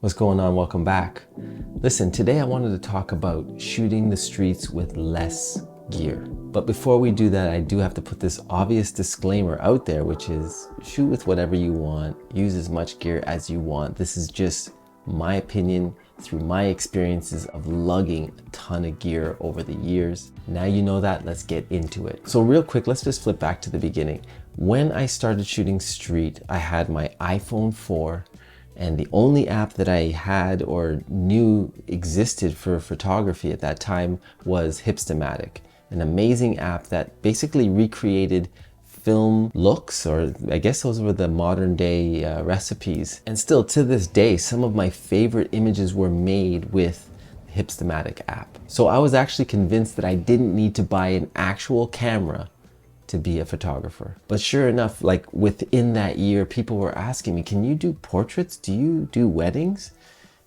What's going on? Welcome back. Listen, today I wanted to talk about shooting the streets with less gear. But before we do that, I do have to put this obvious disclaimer out there, which is shoot with whatever you want, use as much gear as you want. This is just my opinion through my experiences of lugging a ton of gear over the years. Now you know that, let's get into it. So real quick, let's just flip back to the beginning. When I started shooting street, I had my iPhone 4. And the only app that I had or knew existed for photography at that time was Hipstamatic, an amazing app that basically recreated film looks, or I guess those were the modern day recipes. And still to this day, some of my favorite images were made with the Hipstamatic app. So I was actually convinced that I didn't need to buy an actual camera to be a photographer. But sure enough, like within that year, people were asking me, can you do portraits? Do you do weddings?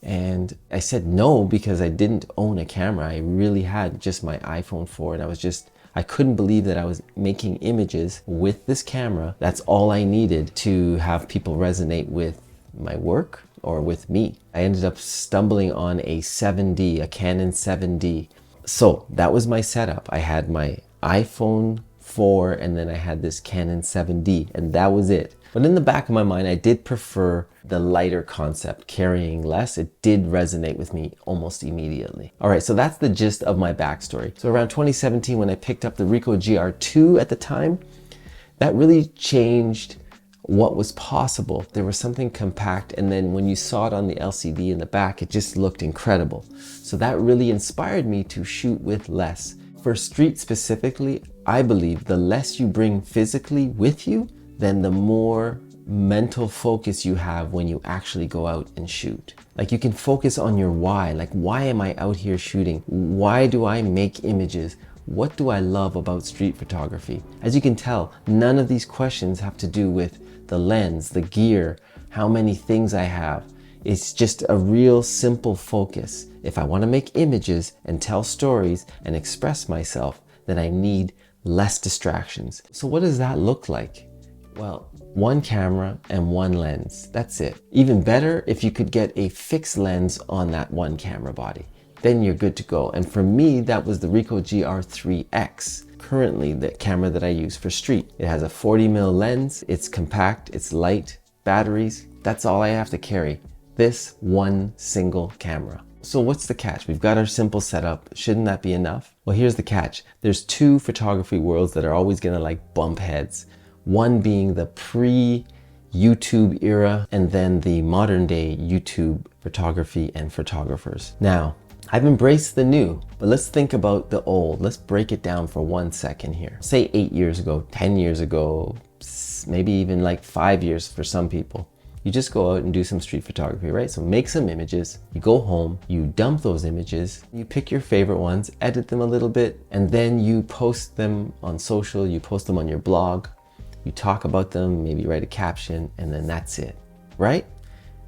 And I said no, because I didn't own a camera. I really had just my iPhone 4 and I couldn't believe that I was making images with this camera. That's all I needed to have people resonate with my work or with me. I ended up stumbling on a 7D, a Canon 7D. So that was my setup. I had my iPhone 4 and then I had this Canon 7D, and that was it. But in the back of my mind, I did prefer the lighter concept, carrying less. It did resonate with me almost immediately. All right, so that's the gist of my backstory. So around 2017, when I picked up the Ricoh GR II at the time, that really changed what was possible. There was something compact, and then when you saw it on the LCD in the back, it just looked incredible. So that really inspired me to shoot with less. For street specifically, I believe the less you bring physically with you, then the more mental focus you have when you actually go out and shoot. Like you can focus on your why, like why am I out here shooting? Why do I make images? What do I love about street photography? As you can tell, none of these questions have to do with the lens, the gear, how many things I have. It's just a real simple focus. If I want to make images and tell stories and express myself, then I need less distractions. So what does that look like? Well, one camera and one lens, that's it. Even better if you could get a fixed lens on that one camera body. Then you're good to go. And for me, that was the Ricoh GR IIIx. Currently the camera that I use for street. It has a 40mm lens, it's compact, it's light, batteries, that's all I have to carry. This one single camera. So what's the catch? We've got our simple setup. Shouldn't that be enough? Well, here's the catch. There's two photography worlds that are always gonna like bump heads. One being the pre-YouTube era, and then the modern day YouTube photography and photographers. Now, I've embraced the new, but let's think about the old. Let's break it down for 1 second here. Say 8 years ago, 10 years ago, maybe even like 5 years for some people. You just go out and do some street photography, right? So make some images, you go home, you dump those images, you pick your favorite ones, edit them a little bit, and then you post them on social, you post them on your blog, you talk about them, maybe write a caption, and then that's it, right?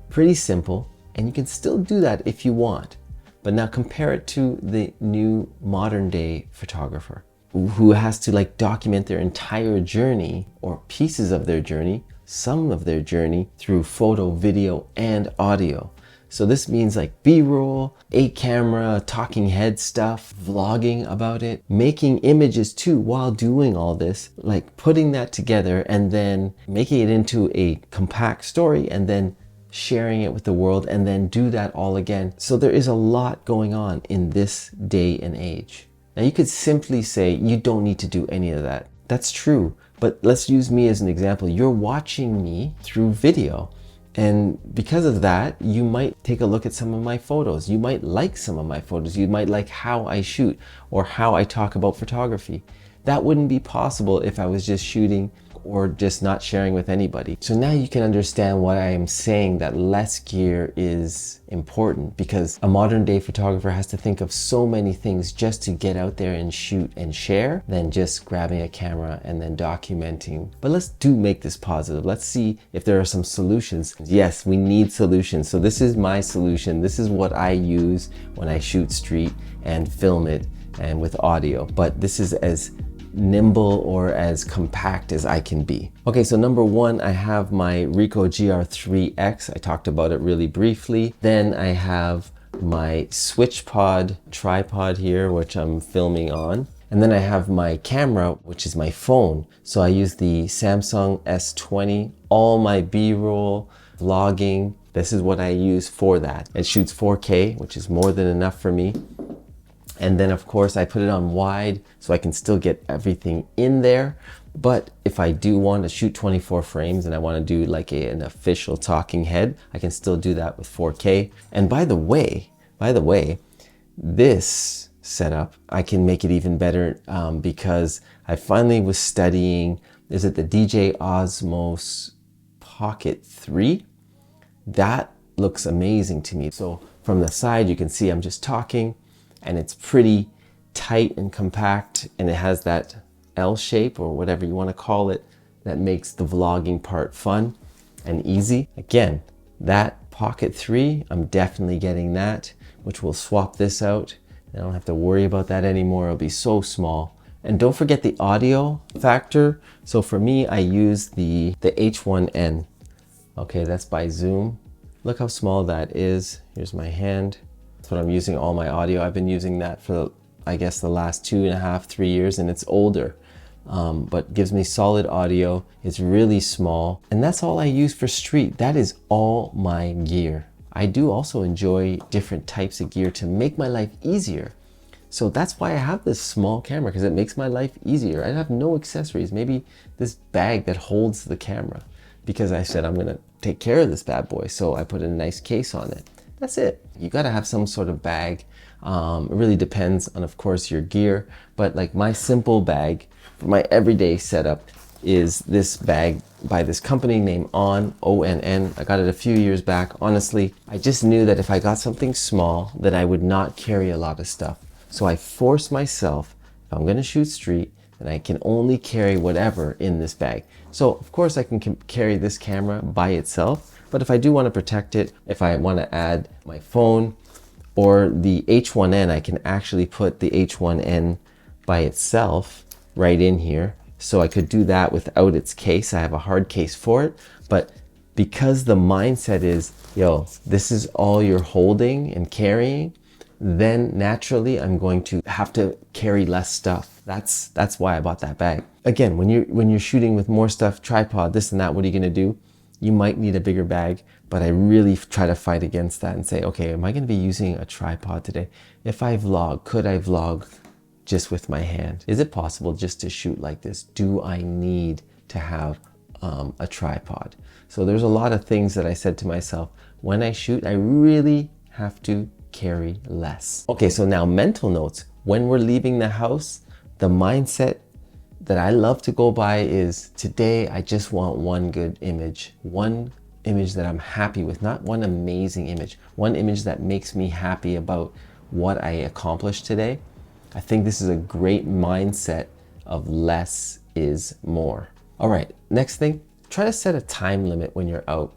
Pretty simple, and you can still do that if you want. But now compare it to the new modern day photographer who has to like document their entire journey or pieces of their journey, some of their journey through photo, video, and audio. So this means like B-roll, 8-camera, talking head stuff, vlogging about it, making images too while doing all this, like putting that together and then making it into a compact story and then sharing it with the world and then do that all again. So there is a lot going on in this day and age. Now you could simply say you don't need to do any of that. That's true. But let's use me as an example. You're watching me through video. And because of that, you might take a look at some of my photos. You might like some of my photos. You might like how I shoot or how I talk about photography. That wouldn't be possible if I was just shooting or just not sharing with anybody. So now you can understand why I am saying that less gear is important, because a modern day photographer has to think of so many things just to get out there and shoot and share than just grabbing a camera and then documenting. But let's do make this positive. Let's see if there are some solutions. Yes, we need solutions. So this is my solution. This is what I use when I shoot street and film it and with audio. But this is as nimble or as compact as I can be. Okay, so number one, I have my Ricoh GR IIIx. I talked about it really briefly. Then I have my Switchpod tripod here, which I'm filming on. And then I have my camera, which is my phone. So I use the Samsung S20, all my B-roll, vlogging. This is what I use for that. It shoots 4K, which is more than enough for me. And then of course I put it on wide so I can still get everything in there. But if I do want to shoot 24 frames and I want to do like an official talking head, I can still do that with 4K. And by the way, this setup, I can make it even better because I finally was studying, is it the DJ Osmo Pocket 3? That looks amazing to me. So from the side, you can see I'm just talking and it's pretty tight and compact, and it has that L shape or whatever you want to call it that makes the vlogging part fun and easy. Again, that Pocket 3, I'm definitely getting that, which will swap this out. I don't have to worry about that anymore. It'll be so small. And don't forget the audio factor. So for me, I use the H1N. Okay, that's by Zoom. Look how small that is. Here's my hand. That's what I'm using all my audio. I've been using that for, I guess, the last 2.5, 3 years, and it's older. But gives me solid audio. It's really small. And that's all I use for street. That is all my gear. I do also enjoy different types of gear to make my life easier. So that's why I have this small camera, because it makes my life easier. I have no accessories. Maybe this bag that holds the camera, because I said I'm gonna take care of this bad boy. So I put a nice case on it. That's it. You gotta have some sort of bag. It really depends on, of course, your gear. But like my simple bag for my everyday setup is this bag by this company named ONN. I got it a few years back. Honestly, I just knew that if I got something small, that I would not carry a lot of stuff. So I forced myself, if I'm gonna shoot street, then I can only carry whatever in this bag. So of course I can carry this camera by itself, but if I do want to protect it, if I want to add my phone or the H1N, I can actually put the H1N by itself right in here. So I could do that without its case. I have a hard case for it, but because the mindset is, yo, this is all you're holding and carrying, then naturally I'm going to have to carry less stuff. That's why I bought that bag. Again, when you're shooting with more stuff, tripod, this and that, what are you gonna do? You might need a bigger bag, but I really try to fight against that and say, okay, am I gonna be using a tripod today? If I vlog, could I vlog just with my hand? Is it possible just to shoot like this? Do I need to have a tripod? So there's a lot of things that I said to myself, when I shoot, I really have to carry less. Okay, so now mental notes. When we're leaving the house, the mindset that I love to go by is, today I just want one good image, one image that I'm happy with, not one amazing image, one image that makes me happy about what I accomplished today. I think this is a great mindset of less is more. All right, next thing, try to set a time limit when you're out.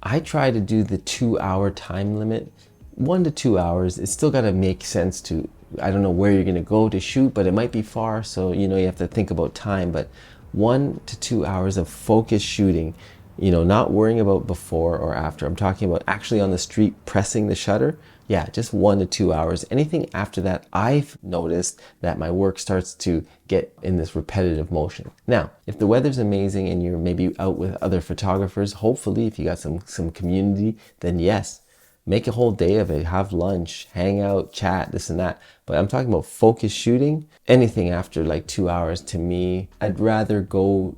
I try to do the 2-hour time limit, 1 to 2 hours. It's still got to make sense to, I don't know where you're going to go to shoot, but it might be far. So, you have to think about time, but 1 to 2 hours of focused shooting, not worrying about before or after. I'm talking about actually on the street, pressing the shutter. Yeah, just 1 to 2 hours. Anything after that, I've noticed that my work starts to get in this repetitive motion. Now, if the weather's amazing and you're maybe out with other photographers, hopefully if you got some community, then yes, make a whole day of it, have lunch, hang out, chat, this and that. But I'm talking about focused shooting. Anything after like 2 hours, to me, I'd rather go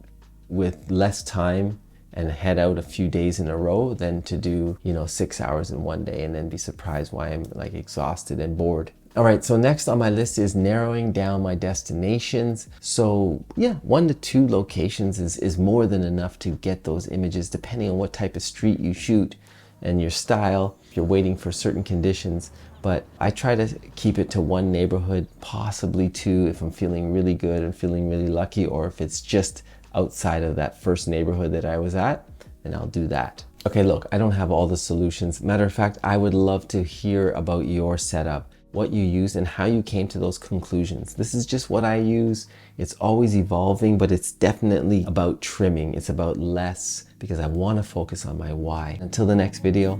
with less time and head out a few days in a row than to do, 6 hours in one day and then be surprised why I'm like exhausted and bored. All right, so next on my list is narrowing down my destinations. So yeah, 1 to 2 locations is more than enough to get those images, depending on what type of street you shoot and your style, if you're waiting for certain conditions. But I try to keep it to 1 neighborhood, possibly 2 if I'm feeling really good and feeling really lucky, or if it's just outside of that first neighborhood that I was at, then I'll do that. Okay, look, I don't have all the solutions. Matter of fact, I would love to hear about your setup. what you use and how you came to those conclusions. This is just what I use. It's always evolving, but it's definitely about trimming. It's about less because I want to focus on my why. Until the next video,